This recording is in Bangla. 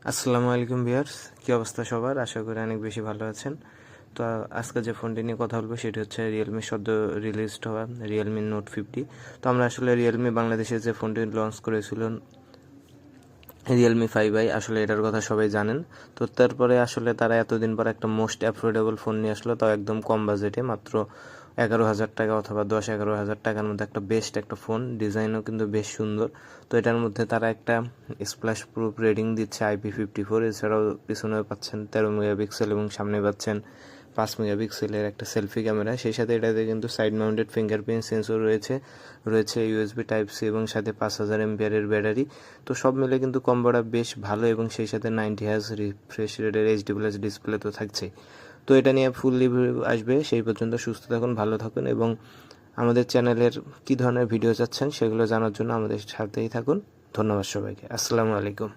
আসসালামু আলাইকুম ভিউয়ার্স, কী অবস্থা সবার? আশা করি অনেক বেশি ভালো আছেন। তো আজকে যে ফোনটি নিয়ে কথা বলবো সেটি হচ্ছে রিয়েলমি সদ্য রিলিজড হওয়া রিয়েলমি নোট 50। তো আমরা আসলে রিয়েলমি বাংলাদেশে যে ফোনটি লঞ্চ করেছিল রিয়েলমি 5i, আসলে এটার কথা সবাই জানেন। তো তারপরে আসলে তারা এতদিন পর একটা মোস্ট অ্যাফোর্ডেবল ফোন নিয়ে আসলো, তাও একদম কম বাজেটে, মাত্র 11,000 টাকা অথবা 10-11,000 টাকার মধ্যে একটা বেস্ট একটা ফোন, ডিজাইনও কিন্তু বেশ সুন্দর। তো এটার মধ্যে তারা একটা স্প্ল্যাশ প্রুফ রেটিং দিচ্ছে IP54, এছাড়াও পিছনেও পাচ্ছেন 13 মেগাপিক্সেল এবং সামনে পাচ্ছেন 5 মেগাপিক্সেলের একটা সেলফি ক্যামেরা। সেই সাথে এটাতে কিন্তু সাইড মাউন্টেড ফিঙ্গারপ্রিন্ট সেন্সর রয়েছে ইউএসবি টাইপ-সি এবং সাথে 5000 এমপিআরের ব্যাটারি। তো সব মিলে কিন্তু কম্বোটা বেশ ভালো এবং সেই সাথে 90 হার্জ রিফ্রেশ রেটের এইচডি প্লাস ডিসপ্লে তো থাকছেই। তো এটা নিয়ে ফুল রিভিউ আসবে, সেই পর্যন্ত সুস্থ থাকুন, ভালো থাকুন এবং আমাদের চ্যানেলের কী ধরনের ভিডিও চাচ্ছেন সেগুলো জানার জন্য আমাদের সাথেই থাকুন। ধন্যবাদ সবাইকে। আসসালামু আলাইকুম।